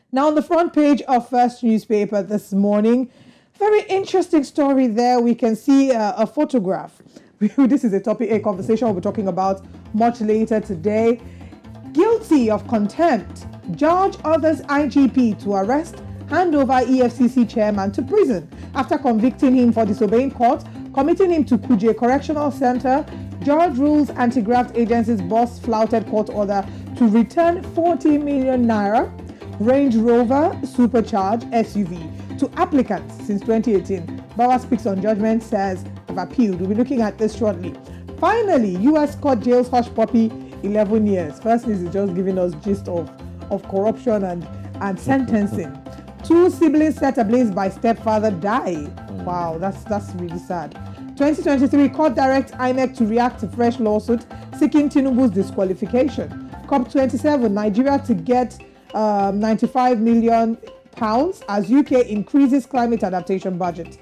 Now, on the front page of First Newspaper this morning, very interesting story there. We can see a photograph. This is a conversation we'll be talking about much later today. Guilty of contempt. Judge orders IGP to arrest, hand over EFCC chairman to prison. After convicting him for disobeying court, committing him to Kuje Correctional Center, judge rules anti-graft agency's boss flouted court order to return 40 million naira Range Rover Supercharged SUV to applicants since 2018. Bauer speaks on judgment, says have appealed. We'll be looking at this shortly. Finally, U.S. court jails hush puppy 11 years. First News is just giving us gist of corruption and sentencing. 2 siblings set ablaze by stepfather die. Wow, that's really sad. 2023 court directs INEC to react to fresh lawsuit seeking Tinubu's disqualification. COP27, Nigeria to get 95 million pounds as UK increases climate adaptation budget.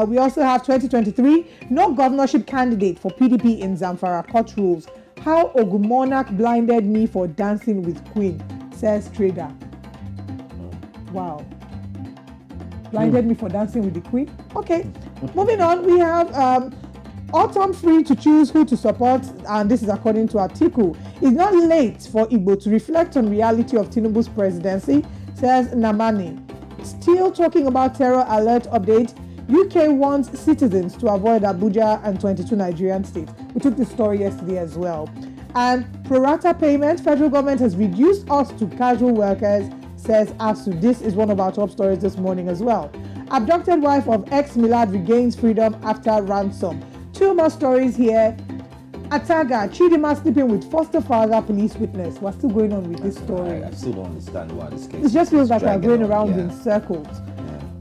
We also have 2023, no governorship candidate for PDP in Zamfara, court rules. How Ogumonarch blinded me for dancing with Queen, says trader. Wow. Blinded me for dancing with the Queen? Okay. Moving on, we have autumn free to choose who to support, and this is according to Atiku. It's not late for Igbo to reflect on reality of Tinubu's presidency, says Namani. Still talking about terror alert update, UK wants citizens to avoid Abuja and 22 Nigerian states. We took this story yesterday as well. And pro rata payment, federal government has reduced us to casual workers, says ASU. This is one of our top stories this morning as well. Abducted wife of ex-Milad regains freedom after ransom. 2 more stories here. Ataga, Chidima sleeping with foster father, police witness. We're still going on with this story. I still don't understand why this case. It just feels like we're going around in circles.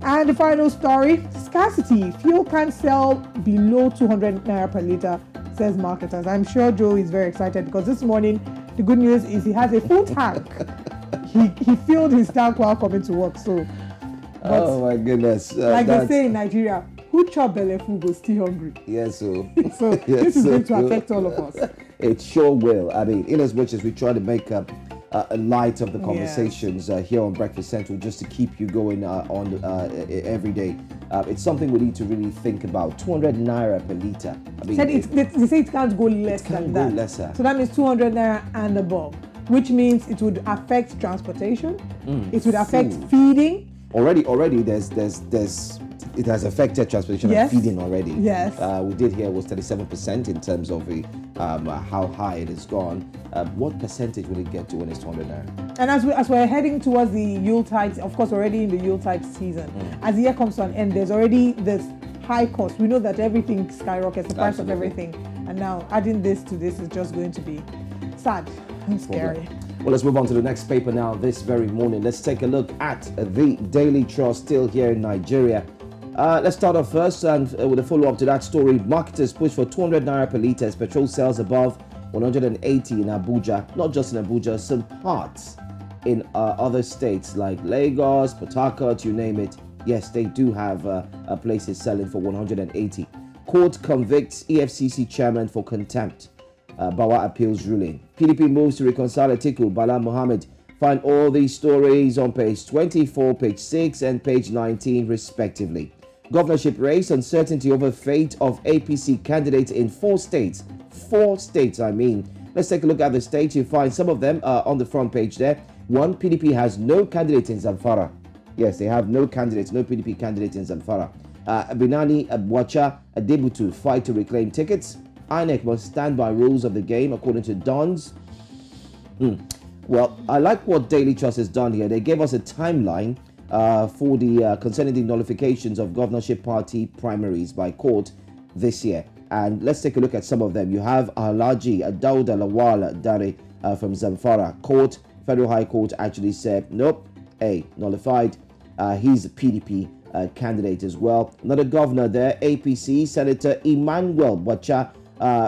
And the final story, scarcity. Fuel can't sell below 200 naira per litre, says marketers. I'm sure Joe is very excited because this morning, the good news is he has a full tank. He filled his tank while coming to work. So, oh my goodness. Like they say in Nigeria, who chop belle full go still hungry. Yes, so. So this is going to affect all of us. It sure will. I mean, in as much as we try to make a light of the conversations here on Breakfast Central, just to keep you going on every day. It's something we need to really think about. 200 naira per litre. I mean, they say it can't go less than that. Lesser. So that means 200 naira and above, which means it would affect transportation. It would affect feeding. Already, there's it has affected transportation and feeding already. Yes. We did hear it was 37% in terms of how high it has gone. What percentage will it get to when it's 200 naira? And as we're heading towards the Yuletide, of course, already in the Yuletide season, as the year comes to an end, there's already this high cost. We know that everything skyrockets, the price of everything. And now adding this to this is just going to be sad and scary. Well, let's move on to the next paper now this very morning. Let's take a look at the Daily Trust, still here in Nigeria. Let's start off first and with a follow-up to that story. Marketers push for 200 naira per litre as petrol sales above 180 in Abuja. Not just in Abuja, some parts in other states like Lagos, Port Harcourt, you name it. Yes, they do have places selling for 180. Court convicts EFCC chairman for contempt. Bawa appeals ruling. PDP moves to reconcile Atiku, Bala Mohammed. Find all these stories on page 24, page 6 and page 19 respectively. Governorship race, uncertainty over fate of APC candidates in 4 states. 4 states, I mean. Let's take a look at the states. You find some of them on the front page there. 1, PDP has no candidate in Zamfara. Yes, they have no candidates, no PDP candidate in Zamfara. Binani Abwacha Adebutu fight to reclaim tickets. INEC must stand by rules of the game according to Dons. Well, I like what Daily Trust has done here. They gave us a timeline for the concerning the nullifications of governorship party primaries by court this year. And let's take a look at some of them. You have Alhaji Dauda Lawal Dare from Zamfara. Court, Federal High Court actually said, nope, nullified. He's a PDP candidate as well. Another governor there, APC, Senator Emmanuel Bacha.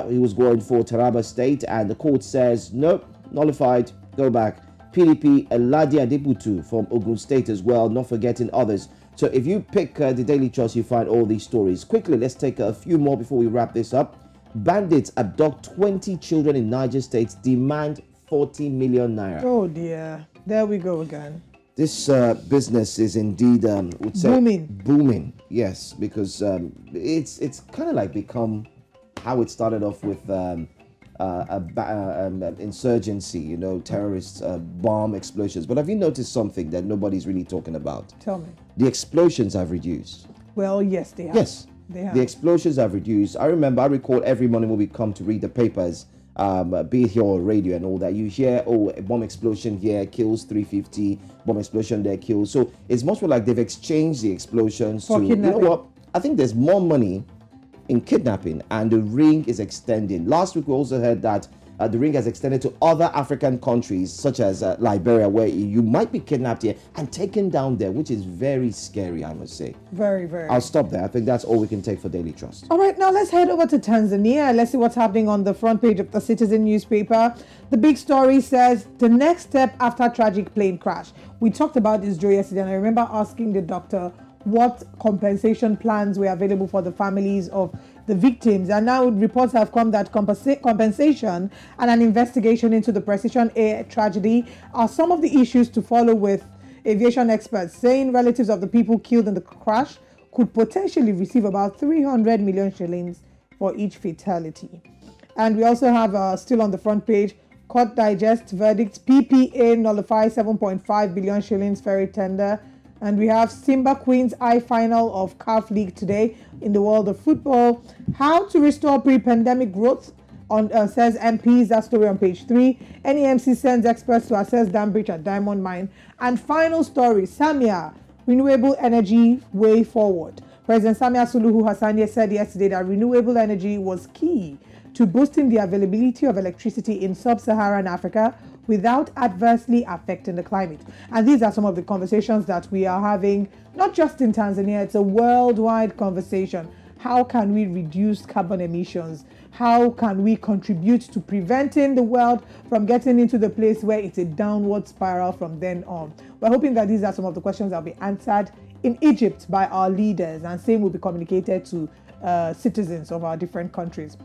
He was going for Taraba State, and the court says, nope, nullified, go back. PDP, Eladia Adebutu from Ogun State as well, not forgetting others. So if you pick the Daily Trust, you find all these stories. Quickly, let's take a few more before we wrap this up. Bandits abduct 20 children in Niger State, demand 40 million naira. Oh dear, there we go again. This business is indeed, would say, booming. Yes, because it's kind of like become how it started off with insurgency, you know, terrorist bomb explosions. But have you noticed something that nobody's really talking about? Tell me. The explosions have reduced. Well, yes, they have. Yes, they have. The explosions have reduced. I recall every morning when we come to read the papers, be it here or radio and all that, you hear, oh, a bomb explosion here kills 350, bomb explosion there kills. So it's much more like they've exchanged the explosions for you know what? I think there's more money in kidnapping, and the ring is extending. Last week we also heard that the ring has extended to other African countries such as Liberia, where you might be kidnapped here and taken down there, which is very scary, I must say. Very, very. I'll stop there. I think that's all we can take for Daily Trust. All right, now let's head over to Tanzania. Let's see what's happening on the front page of the Citizen newspaper. The big story says the next step after tragic plane crash. We talked about this, Joe, yesterday, and I remember asking the doctor what compensation plans were available for the families of the victims. And now reports have come that compensation and an investigation into the Precision Air tragedy are some of the issues to follow, with aviation experts saying relatives of the people killed in the crash could potentially receive about 300 million shillings for each fatality. And we also have, still on the front page, Court Digest verdict, PPA nullifies 7.5 billion shillings ferry tender. And we have Simba Queens I final of CAF League today in the world of football. How to restore pre-pandemic growth, says MPs. That story on page 3. NEMC sends experts to assess dam breach at Diamond Mine. And final story, Samia, renewable energy way forward. President Samia Suluhu Hassania said yesterday that renewable energy was key to boosting the availability of electricity in sub-Saharan Africa without adversely affecting the climate. And these are some of the conversations that we are having, not just in Tanzania, it's a worldwide conversation. How can we reduce carbon emissions? How can we contribute to preventing the world from getting into the place where it's a downward spiral from then on? We're hoping that these are some of the questions that will be answered in Egypt by our leaders, and same will be communicated to citizens of our different countries.